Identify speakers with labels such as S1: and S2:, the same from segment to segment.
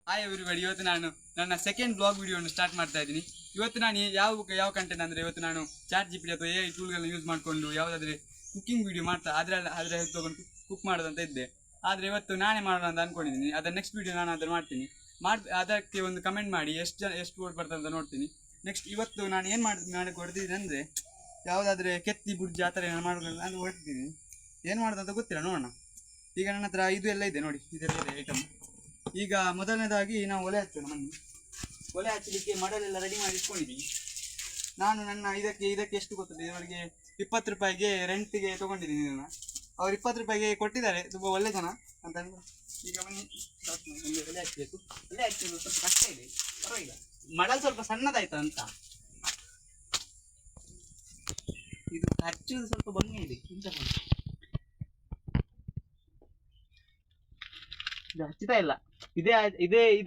S1: Hi everybody. ಇವತ್ತು ನಾನು ನನ್ನ ಸೆಕೆಂಡ್ ಬ್ಲಾಗ್ ವಿಡಿಯೋವನ್ನು ಸ್ಟಾರ್ಟ್ ಮಾಡ್ತಾ ಇದ್ದೀನಿ. ಇವತ್ತು ನಾನು ಯಾವ ಕಂಟೆಂಟ್ ಅಂದರೆ, ಇವತ್ತು ನಾನು ಚಾಟ್ ಜಿಪಿಟಿ ಅಥವಾ AI ಟೂಲ್ಗಳನ್ನ ಯೂಸ್ ಮಾಡಿಕೊಂಡು ಯಾವುದಾದ್ರೆ ಕುಕ್ಕಿಂಗ್ ವಿಡಿಯೋ ಮಾಡ್ತಾ ಅದರ ತೊಗೊಂಡು ಕುಕ್ ಮಾಡೋದಂತ ಇದ್ದೆ. ಆದರೆ ಇವತ್ತು ನಾನೇ ಮಾಡೋಣ ಅಂತ ಅಂದ್ಕೊಂಡಿದ್ದೀನಿ. ಅದರ ನೆಕ್ಸ್ಟ್ ವಿಡಿಯೋ ನಾನು ಅದನ್ನು ಮಾಡ್ತೀನಿ. ಅದಕ್ಕೆ ಒಂದು ಕಮೆಂಟ್ ಮಾಡಿ ಎಷ್ಟು ವೋಟ್ ಬರ್ತದೆ ಅಂತ ನೋಡ್ತೀನಿ. ನೆಕ್ಸ್ಟ್ ಇವತ್ತು ನಾನು ಏನು ಮಾಡಕ್ಕೆ ಹೊಡೆದಿದ್ದೀನಿ ಅಂದರೆ, ಯಾವುದಾದ್ರೆ ಕೆತ್ತಿ ಬುಡ್ಜಿ ಆ ಥರ ಏನು ಮಾಡ್ಕೊಂಡು ನಾನು ಹೊಡ್ತಿದ್ದೀನಿ. ಏನು ಮಾಡೋದು ಅಂತ ಗೊತ್ತಿಲ್ಲ, ನೋಡೋಣ. ಈಗ ನನ್ನ ಹತ್ರ ಇದು ಎಲ್ಲ ಇದೆ ನೋಡಿ, ಇದೆಲ್ಲ ಇದೆ ಐಟಮ್. ಈಗ ಮೊದಲನೇದಾಗಿ ನಾವು ಒಲೆ ಹಚ್ಚೋಣ. ಒಲೆ ಹಚ್ಚಲಿಕ್ಕೆ ಮಡಲೆಲ್ಲ ರೆಡಿ ಮಾಡಿ ಇಟ್ಕೊಂಡಿದ್ದೀನಿ. ನಾನು ನನ್ನ ಇದಕ್ಕೆ ಎಷ್ಟು ಗೊತ್ತದೆ, ಇವರಿಗೆ 20 ರೂಪಾಯಿಗೆ ರೆಂಟಿಗೆ ತೊಗೊಂಡಿದ್ದೀನಿ ಇದನ್ನು. ಅವ್ರು 20 ರೂಪಾಯಿಗೆ ಕೊಟ್ಟಿದ್ದಾರೆ, ತುಂಬ ಒಳ್ಳೆ ಜನ ಅಂತ. ಈಗ ಬನ್ನಿ, ಒಲೆ ಹಚ್ಚಬೇಕು. ಒಲೆ ಹಚ್ಚೋದು ಸ್ವಲ್ಪ ಕಷ್ಟ ಇದೆ, ಪರವಾಗಿಲ್ಲ. ಮಡಲ್ ಸ್ವಲ್ಪ ಸಣ್ಣದಾಯ್ತು ಅಂತ. ಇದು ಹಚ್ಚೋದು ಸ್ವಲ್ಪ ಭಂಗಿ ಇದೆ, ಇಂಥ ಇದು ಹಚ್ಚುತ್ತಾ ಇಲ್ಲ. ಇದೇ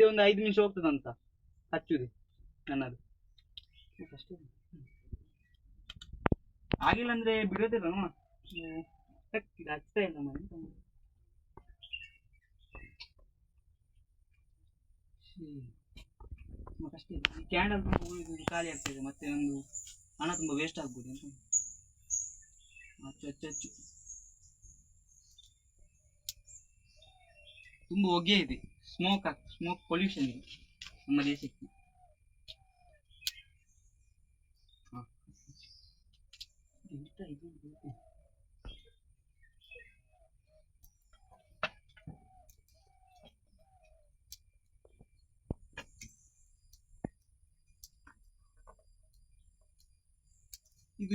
S1: ಒಂದು 5 ನಿಮಿಷ ಹೋಗ್ತದಂತ ಹಚ್ಚುದು ನನ್ನದು. ಆಗಿಲ್ಲ ಅಂದ್ರೆ ಬಿಡೋದಿಲ್ಲ ನೋಡ. ಇದು ಹಚ್ತಾ ಇಲ್ಲ ಮನೆ ಕಷ್ಟ ಇಲ್ಲ. ಈ ಕ್ಯಾಂಡಲ್ ತುಂಬ ಉಳಿದು ಖಾಲಿ ಆಗ್ತದೆ, ಮತ್ತೆ ಒಂದು ಹಣ ತುಂಬ ವೇಸ್ಟ್ ಆಗ್ಬೋದು ಅಂತ. ಹಚ್ಚು ತುಂಬ ಹೊಗೆ ಇದೆ, ಸ್ಮೋಕ್ ಪೊಲ್ಯೂಷನ್ ಇದೆ ನಮ್ಮ ದೇಶಕ್ಕೆ.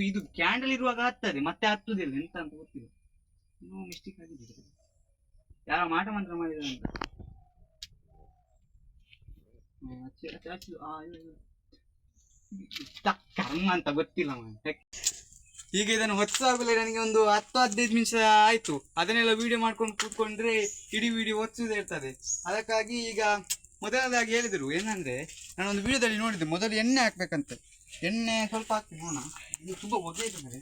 S1: ಇದು ಕ್ಯಾಂಡಲ್ ಇರುವಾಗ ಹತ್ತದೆ, ಮತ್ತೆ ಹತ್ತುದಿಲ್ಲ, ಎಂತ ಅಂತ ಗೊತ್ತಿಲ್ಲ. ಇನ್ನೂ ಮಿಸ್ಟೇಕ್ ಆಗಿದೆ, ಯಾರ ಮಾಟ ಮಂತ್ರ ಮಾಡಿದ್ದಾರೆ ಅಂತ. ಕರ್ಮ ಅಂತ ಗೊತ್ತಿಲ್ಲ. ಈಗ ಇದನ್ನು ಹೊತ್ತಾಗಲೇ ನನಗೆ ಒಂದು 10-15 ನಿಮಿಷ ಆಯ್ತು. ಅದನ್ನೆಲ್ಲ ವಿಡಿಯೋ ಮಾಡ್ಕೊಂಡು ಕೂತ್ಕೊಂಡ್ರೆ ಇಡೀ ವಿಡಿಯೋ ಹೊಚ್ಚುದೇ ಇರ್ತದೆ. ಅದಕ್ಕಾಗಿ ಈಗ ಮೊದಲನೇದಾಗಿ ಹೇಳಿದ್ರು ಏನಂದ್ರೆ, ನಾನೊಂದು ವಿಡಿಯೋದಲ್ಲಿ ನೋಡಿದ್ದೆ, ಮೊದಲು ಎಣ್ಣೆ ಹಾಕ್ಬೇಕಂತ. ಎಣ್ಣೆ ಸ್ವಲ್ಪ ಹಾಕ್ತೀನಿ ನೋಡೋಣ. ಇದು ತುಂಬ ಹೊಗೆ ಇದೆ ನೋಡಿ,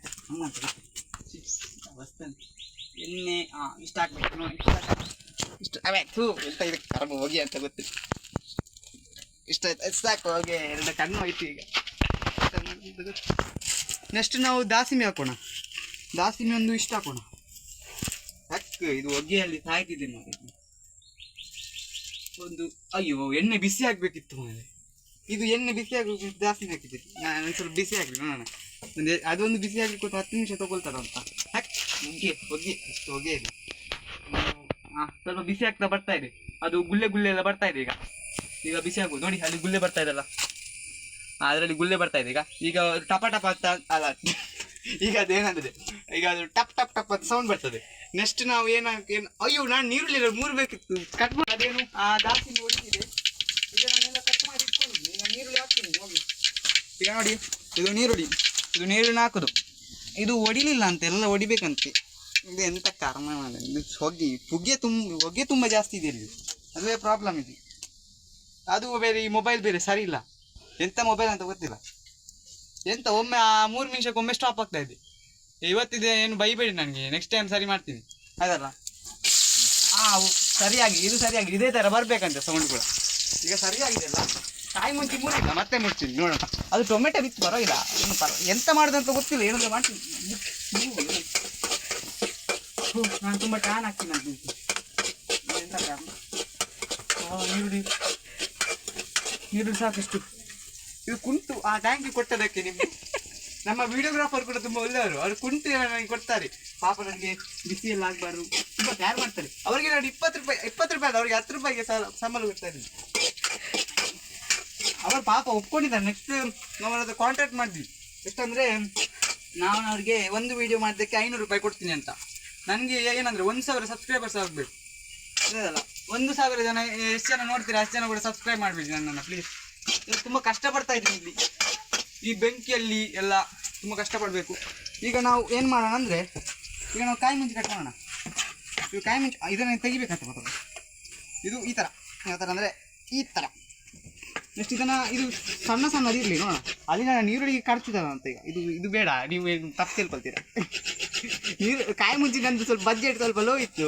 S1: ಎಣ್ಣೆ ಇಷ್ಟ ಹಾಕ್ಬೇಕು ನೋಡಿ, ಇಷ್ಟು ಅವಾಯ್ತು ಎಂತ ಇದಕ್ಕೆ ಕರ್ಮ ಹೊಗೆ ಅಂತ ಗೊತ್ತಿಲ್ಲ. ಇಷ್ಟ ಆಯ್ತು, ಎಷ್ಟು ಸಾಕು ಹೊಗೆ, 2 ಕಣ್ಣು ಹೋಯ್ತು. ಈಗ ನೆಕ್ಸ್ಟ್ ನಾವು ದಾಸಿಮೆ ಹಾಕೋಣ. ದಾಸಿಮೆ ಒಂದು ಇಷ್ಟ ಹಾಕೋಣ. ಇದು ಹೊಗೆಯಲ್ಲಿ ಸಾಯ್ತಿದ್ದೀನಿ ನೋಡಿ. ಒಂದು ಅಯ್ಯೋ, ಎಣ್ಣೆ ಬಿಸಿ ಆಗ್ಬೇಕಿತ್ತು ಮೇಲೆ. ಇದು ಎಣ್ಣೆ ಬಿಸಿ ಆಗಬೇಕು, ದಾಸಿಮೆ ಹಾಕಿದ್ದೀರಿ. ನಾನು ಸ್ವಲ್ಪ ಬಿಸಿ ಹಾಕಿ ನೋಡೋಣ. ಅದೊಂದು ಬಿಸಿ ಆಗಲಿಕ್ಕೆ 10 ನಿಮಿಷ ತಗೊಳ್ತಾರಂತ. ಹೊಗೆ ಇಷ್ಟು ಹೊಗೆ ಇದೆ. ಸ್ವಲ್ಪ ಬಿಸಿ ಆಗ್ತಾ ಬರ್ತಾ ಇದೆ. ಅದು ಗುಳ್ಳೆ ಎಲ್ಲ ಬರ್ತಾ ಇದೆ. ಈಗ ಬಿಸಿ ಆಗ್ಬೋದು ನೋಡಿ, ಅಲ್ಲಿ ಗುಳ್ಳೆ ಬರ್ತಾ ಇದೆಲ್ಲ, ಅದರಲ್ಲಿ ಗುಳ್ಳೆ ಬರ್ತಾ ಇದೆ. ಈಗ ಟಪ ಅಂತ ಅಲ್ಲ, ಈಗ ಅದೇನಂದ್ರೆ, ಈಗ ಅದು ಟಪ್ ಅಂತ ಸೌಂಡ್ ಬರ್ತದೆ. ನೆಕ್ಸ್ಟ್ ನಾವು ಅಯ್ಯೋ, ನಾನು ನೀರುಳ್ಳಿ 3 ಬೇಕಿತ್ತು, ಕಟ್ ಮಾಡಿ. ಅದೇನು ದಾಸಿನ ಹೊಡಿತಿದೆ. ಈಗ ನಾನೆಲ್ಲ ಕಟ್ ಮಾಡಿ ಇಟ್ಕೊಂಡಿದ್ದೀನಿ. ಈಗ ನೀರುಳ್ಳಿ ಹಾಕ್ತೀನಿ ನೋಡಿ. ಈಗ ನೋಡಿ, ಇದು ನೀರುಳ್ಳಿ ಹಾಕೋದು. ಇದು ಹೊಡಿಲಿಲ್ಲ ಅಂತ, ಎಲ್ಲ ಹೊಡಿಬೇಕಂತೆ. ಇದು ಎಂತ ಕಾರಣ ಮಾಡಿದೆ. ಇದು ಹೊಗೆ ತುಂಬ ಜಾಸ್ತಿ ಇದೆ ಇಲ್ಲಿ, ಅದೇ ಪ್ರಾಬ್ಲಮ್ ಇದೆ. ಅದು ಬೇರೆ, ಈ ಮೊಬೈಲ್ ಬೇರೆ ಸರಿ ಇಲ್ಲ. ಎಂಥ ಮೊಬೈಲ್ ಅಂತ ಗೊತ್ತಿಲ್ಲ. ಎಂತ ಒಮ್ಮೆ 3 ನಿಮಿಷಕ್ಕೊಮ್ಮೆ ಸ್ಟಾಪ್ ಆಗ್ತಾ ಇದೆ. ಇವತ್ತಿದೆ ಏನು ಬೈಬೇಡಿ ನನಗೆ, ನೆಕ್ಸ್ಟ್ ಟೈಮ್ ಸರಿ ಮಾಡ್ತೀನಿ ಅದಲ್ಲ. ಇದು ಸರಿಯಾಗಿ ಇದೇ ಥರ ಬರಬೇಕಂತೆ ಸೌಂಡ್ ಕೂಡ. ಈಗ ಸರಿಯಾಗಿದೆ ಅಲ್ಲ. ಕಾಯಿ ಮುಂಚೆ ಮುರಿಲ್ಲ, ಮತ್ತೆ ಮುಡ್ತೀನಿ ನೋಡೋಣ. ಅದು ಟೊಮೆಟೊ ಬಿತ್ತು, ಪರವಾಗಿಲ್ಲ, ಎಂತ ಮಾಡೋದಂತ ಗೊತ್ತಿಲ್ಲ, ಏನಾದರೂ ಮಾಡ್ತೀನಿ. ನಾನು ತುಂಬ ಟ್ಯಾನ್ ಹಾಕ್ತೀನಿ ಅಂತ ಎಂತ ಕಾರಣ. ನೀರುಳ್ಳಿ ಸಾಕಿಷ್ಟು. ಇದು ಕುಂಟು ಆ ಟ್ಯಾಂಕಿ ಕೊಟ್ಟದಕ್ಕೆ ನಮ್ಮ ವಿಡಿಯೋಗ್ರಾಫರ್ ಕೂಡ ತುಂಬ ಒಳ್ಳೆಯವರು. ಅವರು ಕುಂಟು ನನಗೆ ಕೊಡ್ತಾರೆ. ಪಾಪ ನನಗೆ ಬಿಸಿ ಎಲ್ಲ ಆಗಬಾರ್ದು, ತುಂಬ ತಯಾರು ಮಾಡ್ತಾರೆ. ಅವರಿಗೆ ನಾನು 20 ರೂಪಾಯಿ ಅವ್ರಿಗೆ 10 ರೂಪಾಯಿಗೆ ಸಂಬಳ ಕೊಡ್ತಾ ಇದ್ದೀನಿ. ಅವರು ಪಾಪ ಒಪ್ಕೊಂಡಿದ್ದಾರೆ. ನೆಕ್ಸ್ಟ್ ನಾವು ಅವ್ರ ಕಾಂಟ್ಯಾಕ್ಟ್ ಮಾಡಿದ್ವಿ. ಎಷ್ಟಂದರೆ, ನಾನು ಅವ್ರಿಗೆ ಒಂದು ವಿಡಿಯೋ ಮಾಡೋದಕ್ಕೆ 500 ರೂಪಾಯಿ ಕೊಡ್ತೀನಿ ಅಂತ. ನನಗೆ ಏನಂದರೆ 1000 ಸಬ್ಸ್ಕ್ರೈಬರ್ಸ್ ಆಗಬೇಕು. ಅಲ್ಲ, 1000 ಜನ ಎಷ್ಟು ಜನ ನೋಡ್ತೀರಾ ಅಷ್ಟು ಜನ ಕೂಡ ಸಬ್ಸ್ಕ್ರೈಬ್ ಮಾಡಬೇಡಿ ನನ್ನನ್ನು ಪ್ಲೀಸ್. ತುಂಬ ಕಷ್ಟಪಡ್ತಾ ಇದ್ದೀನಿ ಇಲ್ಲಿ, ಈ ಬೆಂಕಿಯಲ್ಲಿ ಎಲ್ಲ ತುಂಬ ಕಷ್ಟಪಡಬೇಕು. ಈಗ ನಾವು ಏನು ಮಾಡೋಣ ಅಂದರೆ, ಈಗ ನಾವು ಕಾಯಿ ಮುಂಚೆ ಕಟ್ ಮಾಡೋಣ. ಇದು ಕಾಯಿ ಮುಂಚೆ ಇದನ್ನು ತೆಗಿಬೇಕಂತ ಮೊದಲು. ಇದು ಈ ಥರ ಯಾವ ಥರ ಅಂದರೆ ಈ ಥರ. ನೆಕ್ಸ್ಟ್ ಇದು ಸಣ್ಣದು ಇರಲಿ ನೋಡೋಣ. ಅಲ್ಲಿ ನಾನು ನೀರುಳ್ಳಿ ಕಡ್ತಿದ್ದಾನಂತ. ಈಗ ಇದು ಬೇಡ, ನೀವು ಏನು ತಪ್ಪು ತಿಳ್ಕೊಳ್ತೀರ. ಕಾಯಿ ಮುಂಚೆ ನಂದು ಸ್ವಲ್ಪ ಬಜೆಟ್ ಸ್ವಲ್ಪ ಲೋ ಇತ್ತು,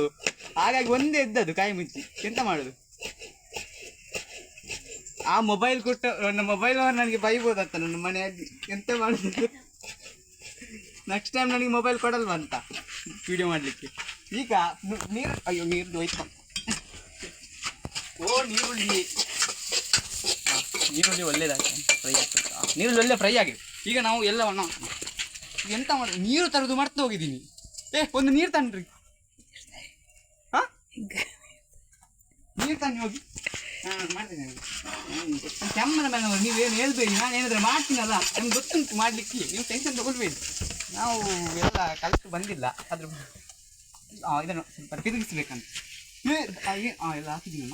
S1: ಹಾಗಾಗಿ ಒಂದೇ ಎದ್ದದು ಕಾಯಿ ಮುಂಚಿ. ಎಂತ ಮಾಡೋದು? ಆ ಮೊಬೈಲ್ ಕೊಟ್ಟು ನನ್ನ ಮೊಬೈಲ್ ನನಗೆ ಬೈಬೋದಂತ ನನ್ನ ಮನೆಯಲ್ಲಿ ಎಂತ ಮಾಡಿದ್ರು. ನೆಕ್ಸ್ಟ್ ಟೈಮ್ ನನಗೆ ಮೊಬೈಲ್ ಕೊಡಲ್ವಾ ಅಂತ ವಿಡಿಯೋ ಮಾಡಲಿಕ್ಕೆ. ಈಗ ನೀರು, ಅಯ್ಯೋ ನೀರು ಹೋಯ್ತು. ಓ ನೀರುಳ್ಳಿ, ನೀರುಳ್ಳಿ ಒಳ್ಳೇದಾಗ್ತದೆ, ಫ್ರೈ ಆಗ್ತದೆ. ನೀರುಳ್ಳಿ ಒಳ್ಳೆ ಫ್ರೈ ಆಗಿದೆ. ಈಗ ನಾವು ಎಲ್ಲವನ್ನು ಎಂತ ಮಾಡೋದು, ನೀರು ತರೋದು ಮರ್ತು ಹೋಗಿದ್ದೀನಿ. ಒಂದು ನೀರು ತನ್ರಿ. ಹಾಂ ನೀರು ತನ್ನಿ ಹೋಗಿ. ಮಾಡ್ತೀನಿ ಕ್ಯಾಮರ ಮ್ಯಾನ್ ಅವರು, ನೀವೇನು ಹೇಳ್ಬೇಡಿ, ನಾನು ಏನಾದರೂ ಮಾಡ್ತೀನಲ್ಲ, ನಮ್ಗೆ ಗೊತ್ತುಂಟು ಮಾಡಲಿಕ್ಕೆ, ನೀವು ಟೆನ್ಷನ್ ತಗೊಳ್ಬೇಡಿ. ನಾವು ಎಲ್ಲ ಕಲಿತು ಬಂದಿಲ್ಲ, ಅದ್ರ ಇದನ್ನು ಸ್ವಲ್ಪ ತಿರುಗಿಸ್ಬೇಕಂತ. ಎಲ್ಲ ಹಾಕಿದ್ದೀನಿ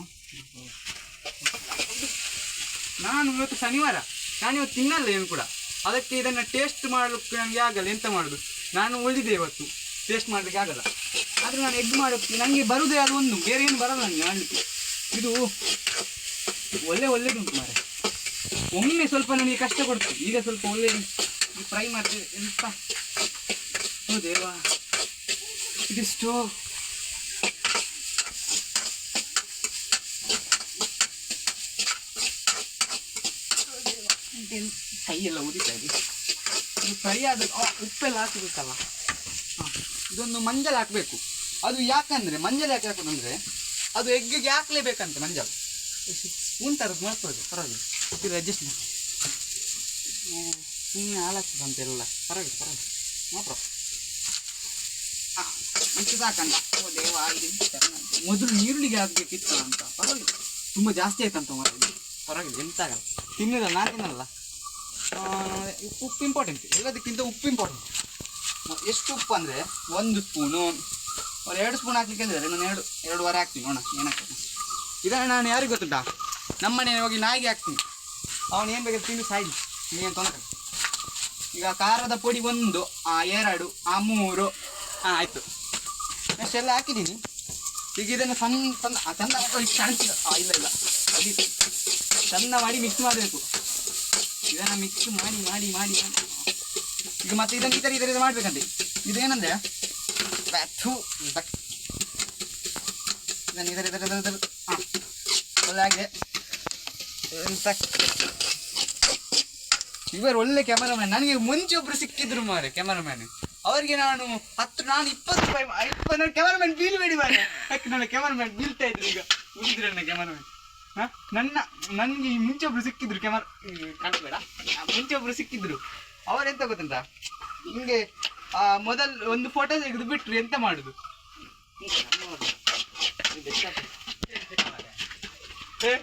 S1: ನಾನು. ಇವತ್ತು ಶನಿವಾರ, ನಾನು ಇವತ್ತು ತಿನ್ನಲ್ಲ ಏನು ಕೂಡ. ಅದಕ್ಕೆ ಇದನ್ನು ಟೇಸ್ಟ್ ಮಾಡಲಿಕ್ಕೆ ನನಗೆ ಆಗಲ್ಲ. ಎಂತ ಮಾಡೋದು, ನಾನು ಉಳಿದಿದ್ದೆ ಇವತ್ತು, ಟೇಸ್ಟ್ ಮಾಡಲಿಕ್ಕೆ ಆಗಲ್ಲ. ಆದರೆ ನಾನು ಎಗ್ ಮಾಡೋಕ್ಕೆ ನನಗೆ ಬರುವುದೇ ಅದು ಒಂದು, ಬೇರೆ ಏನು ಬರಲ್ಲ ನನಗೆ ಮಾಡಲಿಕ್ಕೆ. ಇದು ಒಳ್ಳೆದುಂಟು ಮಾರೆ. ಒಮ್ಮೆ ಸ್ವಲ್ಪ ನನಗೆ ಕಷ್ಟ ಕೊಡ್ತು, ಈಗ ಸ್ವಲ್ಪ ಒಳ್ಳೆ ಫ್ರೈ ಮಾಡ್ತೀವಿ. ಎಂತ ಹೌದೇವಾ, ಇದಿಷ್ಟು ಕೈಯೆಲ್ಲ ಉರಿತಾ ಇದೆ. ಇದು ಫ್ರೈ ಆದ ಉಪ್ಪೆಲ್ಲ ಹಾಕಬೇಕಲ್ಲ. ಹಾಂ, ಇದೊಂದು ಮಂಜಲ್ ಹಾಕಬೇಕು. ಅದು ಯಾಕಂದರೆ ಮಂಜಲ್ ಯಾಕೆ ಹಾಕೋದಂದರೆ, ಅದು ಎಗ್ಗಿಗೆ ಹಾಕ್ಲೇಬೇಕಂತೆ ಮಂಜಲ್. ಸ್ಪೂನ್ ಥರದ್ದು ಮಾಡ್ಬೋದು, ಪರವಾಗಿಲ್ಲ. ಇದು ಅಡ್ಜಸ್ಟ್ ಮಾಡಿ ಸುಮ್ಮನೆ ಹಾಳಾಗ್ತದೆ ಅಂತೆಲ್ಲ. ಪರವಾಗಿಲ್ಲ ಮಾತ್ರ. ಹಾಂ, ಇಷ್ಟು ಸಾಕಂತ. ಓ ದೇವಾ, ಇದು ಮೊದಲು ನೀರುಳ್ಳಿಗೆ ಹಾಕಬೇಕಿತ್ತು ಅಂತ. ಪರವಾಗಿಲ್ಲ, ತುಂಬ ಜಾಸ್ತಿ ಆಯ್ತಂತ ಮಾಡೋದು. ಪರವಾಗಿಲ್ಲ, ಎಂತ ಆಗಲ್ಲ. ತಿನ್ನಲ್ಲ, ನಾನು ತಿನ್ನಲ್ಲ. ಉಪ್ಪು ಇಂಪಾರ್ಟೆಂಟ್, ಎಲ್ಲದಕ್ಕಿಂತ ಉಪ್ಪು ಇಂಪಾರ್ಟೆಂಟ್. ಎಷ್ಟು ಉಪ್ಪು ಅಂದರೆ 1 ಸ್ಪೂನು, 2 ಸ್ಪೂನ್ ಹಾಕ್ಲಿಕ್ಕೆ ಹೇಳಿದರೆ ನಾನು ಎರಡೂವರೆ ಹಾಕ್ತೀನಿ. ನೋಡೋಣ ಏನಾಗ್ತದೆ. ಇದನ್ನು ನಾನು ಯಾರಿಗೆ ಗೊತ್ತುಂಟಾ, ನಮ್ಮನೆ ಹೋಗಿ ನಾಯಿಗೆ ಹಾಕ್ತೀನಿ. ಅವನು ಏನು ಬೇಕಾದ್ರೆ ತಿಂದು ಸಾಯ್ಲಿ, ನೀನು ತೊಂದರೆ. ಈಗ ಖಾರದ ಪುಡಿ 1, 2, 3, ಆಯಿತು, ಅಷ್ಟೆಲ್ಲ ಹಾಕಿದ್ದೀನಿ. ಈಗ ಇದನ್ನು ಚಂದ ಕಾಣಿಸಿದ ಇಲ್ಲ ಅದಕ್ಕೆ ಚಂದ ಮಾಡಿ ಮಿಕ್ಸ್ ಮಾಡಬೇಕು. ಇದನ್ನು ಮಿಕ್ಸ್ ಮಾಡಿ ಈಗ ಮತ್ತೆ ಇದನ್ನು ಈ ಥರ ಮಾಡಬೇಕಂತೆ. ಇದೇನಂದರೆ ಇದನ್ನು ಇದರ ಹಾಂ ಒಳ್ಳೆ ಆಗಿದೆ. ಎಂತ ಇವರು ಒಳ್ಳೆ ಕ್ಯಾಮರಾಮ್ಯಾನ್. ನನಗೆ ಮುಂಚೆ ಒಬ್ಬರು ಸಿಕ್ಕಿದ್ರು ಮಾರೆ ಕ್ಯಾಮರಾಮ್ಯಾನ್. ಅವರಿಗೆ ನಾನು 20 ರೂಪಾಯಿ ಕ್ಯಾಮರಾಮ್ಯಾನ್ ಬೀಳ್ಬೇಡಿ ಮಾರೆ. ಯಾಕೆ ನನ್ನ ಕ್ಯಾಮರಾಮ್ಯಾನ್ ಬೀಳ್ತಾ ಇದ್ರು. ಈಗ ಉಳಿದ್ರೆ ನನ್ನ ಕ್ಯಾಮರಾಮ್ಯಾನ್. ಹಾಂ, ನನಗೆ ಮುಂಚೆ ಒಬ್ರು ಸಿಕ್ಕಿದ್ರು ಕಾಣಿಸ್ಬೇಡ. ಮುಂಚೆ ಒಬ್ರು ಸಿಕ್ಕಿದ್ರು. ಅವರೆಂತ ಗೊತ್ತಂತ, ಹಿಂಗೆ ಮೊದಲು ಒಂದು ಫೋಟೋ ತೆಗೆದು ಬಿಟ್ರು. ಎಂತ ಮಾಡುದು,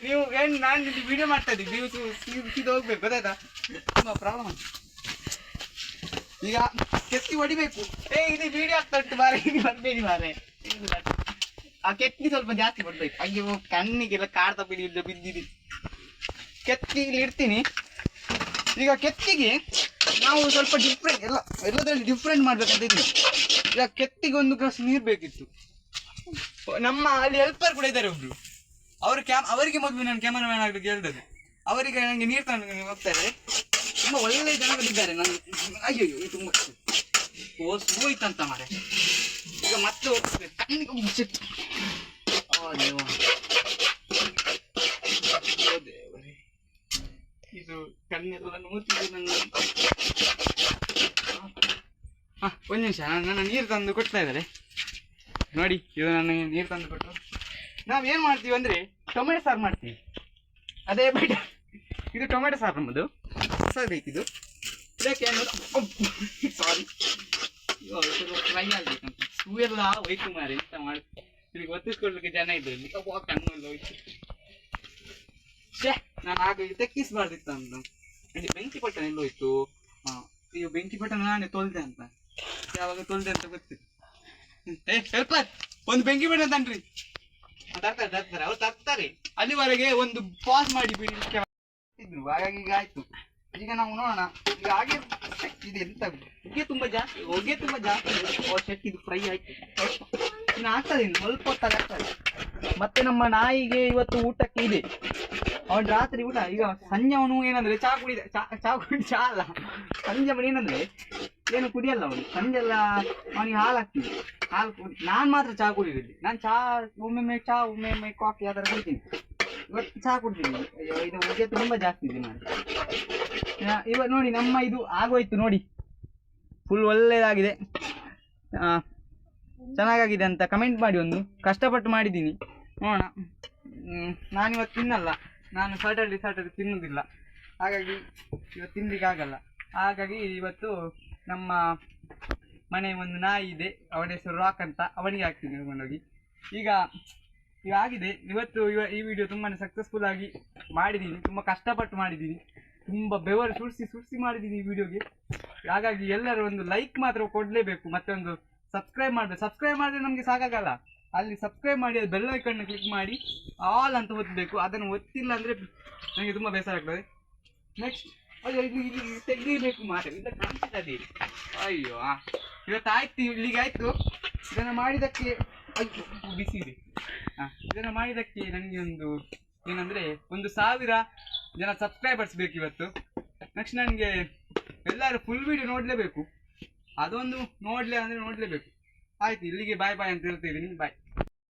S1: ನೀವು ಏನು ನಾನು ವಿಡಿಯೋ ಮಾಡ್ತಾ ಇದ್ದೀವಿ, ನೀವು ಸೀದಾ ಹೋಗ್ಬೇಕು, ಗೊತ್ತಾಯ್ತಾ? ತುಂಬ ಪ್ರಾಬ್ಲಮ್. ಈಗ ಕೆತ್ತಿ ಹೊಡಿಬೇಕು. ಇದು ವಿಡಿಯೋ ಆಗ್ತಾ ಉಂಟು ಮಾರೆ, ಈಗ ಬರಬೇಡಿ ಮಾರೆ. ಆ ಕೆತ್ತಿ ಸ್ವಲ್ಪ ಜಾಸ್ತಿ ಕೊಡ್ಬೇಕು. ಹಾಗೆ ಕಣ್ಣಿಗೆಲ್ಲ ಕಾಡ್ತಾ ಬಿದ್ದಿದ್ದೀನಿ. ಕೆತ್ತಿಗೆ ಇಡ್ತೀನಿ. ಈಗ ಕೆತ್ತಿಗೆ ನಾವು ಸ್ವಲ್ಪ ಡಿಫ್ರೆಂಟ್ ಎಲ್ಲದರಲ್ಲಿ ಡಿಫ್ರೆಂಟ್ ಮಾಡ್ಬೇಕಂತ ಇದ್ದೀನಿ. ಈಗ ಕೆತ್ತಿಗೆ 1 ಗ್ಲಾಸ್ ನೀರು ಬೇಕಿತ್ತು. ನಮ್ಮ ಅಲ್ಲಿ ಹೆಲ್ಪರ್ ಕೂಡ ಇದ್ದಾರೆ ಒಬ್ರು. ಅವರಿಗೆ ಮೊದಲು ನಾನು ಕ್ಯಾಮರಾಮ್ಯಾನ್ ಆಗ್ಲಿಕ್ಕೆ ಹೇಳಿದೆ. ಅವರಿಗೆ ನನಗೆ ನೀರು ತಗೊಂಡು ಹೋಗ್ತಾರೆ. ತುಂಬ ಒಳ್ಳೆ ಜನಗಳಿದ್ದಾರೆ. ನನಗೆ ಅಯ್ಯೋ ತುಂಬ ಹೋಯ್ತಂತ ಮಾರೆ. ಈಗ ಮತ್ತೆ ಹೋಗ್ತದೆ ಕಣ್ಣಿಗೆ ಮುಚ್ಚಿಟ್ಟು. ದೇವರೇ, ಇದು ಕಣ್ಣೆಲ್ಲ ನೋಡ್ತಿದ್ದು ನನ್ನ. ಹಾಂ, ಒಂದು ನಿಮಿಷ, ನನ್ನ ನೀರು ತಂದು ಕೊಡ್ತಾ ಇದ್ದಾರೆ ನೋಡಿ. ಇದು ನನಗೆ ನೀರು ತಂದು ಕೊಟ್ಟು ನಾವೇನು ಮಾಡ್ತೀವಿ ಅಂದರೆ ಟೊಮೆಟೊ ಸಾರು ಮಾಡ್ತೀವಿ. ಅದೇ ಬಟ್ ಇದು ಟೊಮೆಟೊ ಸಾರು ನಮ್ಮದು. ಬೇಕಿದು ಇದಕ್ಕೆ ಸಾರಿ ಫ್ರೈ ಆಗಬೇಕಂತ. ಹೂವೆಲ್ಲ ಹೋಯ್ತು ಮಾರೆ. ಎಂತ ಮಾಡಿ ನಿಮಗೆ ಒತ್ತಿಸ್ಕೊಡ್ಲಿಕ್ಕೆ ಜನ ಇದ್ದು ಇಲ್ಲಿ ಕಣ್ಣು ಎಲ್ಲ ಹೋಯ್ತು. ನಾನು ಆಗ ತೆಕ್ಕಿಸ್ಬಾರ್ದಿತ್ತು ಅಂತ. ಅಲ್ಲಿ ಬೆಂಕಿ ಪಟ್ಟಣ ಎಲ್ಲೋಯ್ತು. ಈಗ ಬೆಂಕಿ ಪಟ್ಟಣ ನಾನೇ ತೊಳ್ದೆ ಅಂತ. ಯಾವಾಗ ತೊಳ್ದೆ ಅಂತ ಗೊತ್ತಿತ್ತು. ಸ್ವಲ್ಪ ಒಂದು ಬೆಂಕಿ ಪಟ್ಟಣ ತನ್ರಿ, ತರ್ತಾರೆ ಅವ್ರು ತರ್ತಾರೆ. ಅಲ್ಲಿವರೆಗೆ ಒಂದು ಪಾಸ್ ಮಾಡಿ ಬಿಡಿ ಇದ್ರು. ಹಾಗಾಗಿ ಈಗ ಆಯ್ತು. ಈಗ ನಾವು ನೋಡೋಣ. ಈಗ ಹಾಗೆ ಇದೆ ಎಂತ ಹೊಗೆ ತುಂಬ ಜಾಸ್ತಿ ಇದು ಫ್ರೈ ಆಯ್ತು. ಇನ್ನು ಆಗ್ತದೆ, ಇನ್ನು ಸ್ವಲ್ಪ ಹೊತ್ತಾಗ ಆಗ್ತದೆ. ಮತ್ತೆ ನಮ್ಮ ನಾಯಿಗೆ ಇವತ್ತು ಊಟಕ್ಕೆ ಇದೆ. ಅವನು ರಾತ್ರಿ ಊಟ. ಈಗ ಸಂಜೆ ಅವನು ಏನಂದ್ರೆ ಚಾ ಅಲ್ಲ, ಸಂಜೆ ಅವನು ಏನಂದ್ರೆ ಏನು ಕುಡಿಯಲ್ಲ ಅವನು. ಸಂಜೆಲ್ಲ ಅವನಿಗೆ ಹಾಲು ಹಾಕ್ತೀನಿ. ಹಾಲು ನಾನು ಮಾತ್ರ ಚಾ ಕುಡಿಯೋದಿಲ್ಲ. ನಾನು ಚಾ ಒಮ್ಮೊಮ್ಮೆ ಕಾಫಿ ಆ ಥರ ಕುಡಿತೀನಿ. ಇವತ್ತು ಚಹಾ ಕುಡ್ತೀನಿ. ಅಯ್ಯೋ ಇದು ಹೊಗೆ ತುಂಬ ಜಾಸ್ತಿ ಇದೆ ಮಾಡಿ. ಇವತ್ತು ನೋಡಿ ನಮ್ಮ ಇದು ಆಗೋಯ್ತು ನೋಡಿ, ಫುಲ್ ಒಳ್ಳೆಯದಾಗಿದೆ. ಚೆನ್ನಾಗಾಗಿದೆ ಅಂತ ಕಮೆಂಟ್ ಮಾಡಿ. ಒಂದು ಕಷ್ಟಪಟ್ಟು ಮಾಡಿದ್ದೀನಿ, ನೋಡೋಣ. ನಾನಿವತ್ತು ತಿನ್ನಲ್ಲ, ನಾನು ಸಾಟರ್ಡೆ ತಿನ್ನೋದಿಲ್ಲ, ಹಾಗಾಗಿ ಇವತ್ತು ತಿನ್ಲಿಕ್ಕೆ ಆಗಲ್ಲ. ಹಾಗಾಗಿ ಇವತ್ತು ನಮ್ಮ ಮನೆ ಒಂದು ನಾಯಿ ಇದೆ, ಅವನ ಹೆಸರು ರಾಕ್ ಅಂತ, ಅವನಿಗೆ ಹಾಕ್ತೀನಿ ತಗೊಂಡೋಗಿ. ಈಗ ಆಗಿದೆ. ಇವತ್ತು ಈ ವಿಡಿಯೋ ತುಂಬಾ ಸಕ್ಸಸ್ಫುಲ್ ಆಗಿ ಮಾಡಿದ್ದೀನಿ, ತುಂಬ ಕಷ್ಟಪಟ್ಟು ಮಾಡಿದ್ದೀನಿ, ತುಂಬ ಬೆವರು ಸುರಿಸಿ ಮಾಡಿದ್ದೀನಿ ಈ ವಿಡಿಯೋಗೆ. ಹಾಗಾಗಿ ಎಲ್ಲರೂ ಒಂದು ಲೈಕ್ ಮಾತ್ರ ಕೊಡಲೇಬೇಕು, ಮತ್ತೆ ಒಂದು ಸಬ್ಸ್ಕ್ರೈಬ್ ಮಾಡಬೇಕು. ಸಬ್ಸ್ಕ್ರೈಬ್ ಮಾಡಿದ್ರೆ ನಮಗೆ ಸಾಕಾಗಲ್ಲ, ಅಲ್ಲಿ ಸಬ್ಸ್ಕ್ರೈಬ್ ಮಾಡಿ ಅದು ಬೆಲ್ ಐಕನ್ನ ಕ್ಲಿಕ್ ಮಾಡಿ ಆಲ್ ಅಂತ ಒತ್ತಬೇಕು. ಅದನ್ನು ಒತ್ತಿಲ್ಲ ಅಂದರೆ ನನಗೆ ತುಂಬ ಬೇಸರ ಆಗ್ತದೆ. ನೆಕ್ಸ್ಟ್ ಅಯ್ಯೋ ಇದು ತೆಗೀಬೇಕು ಮಾತ್ರ, ಇದು ಕಾಣಿಸ್ತದೆ. ಅಯ್ಯೋ ಇವತ್ತಾಯ್ತು, ಇಲ್ಲಿಗೆ ಆಯಿತು. ಇದನ್ನು ಮಾಡಿದ್ದಕ್ಕೆ ಅಯ್ಯೋ ಬಿಸಿ ಇದೆ. ಇದನ್ನು ಮಾಡಿದ್ದಕ್ಕೆ ನನಗೆ ಒಂದು ಏನಂದರೆ 1,000 ಜನ ಸಬ್ಸ್ಕ್ರೈಬರ್ಸ್ ಬೇಕು ಇವತ್ತು. ನೆಕ್ಸ್ಟ್ ನನಗೆ ಎಲ್ಲರೂ ಫುಲ್ ವಿಡಿಯೋ ನೋಡಲೇಬೇಕು, ಅದೊಂದು ನೋಡಲೇಬೇಕು. ಆಯಿತು, ಇಲ್ಲಿಗೆ ಬಾಯ್ ಅಂತ ಹೇಳ್ತಿದ್ದೀನಿ. ಬಾಯ್.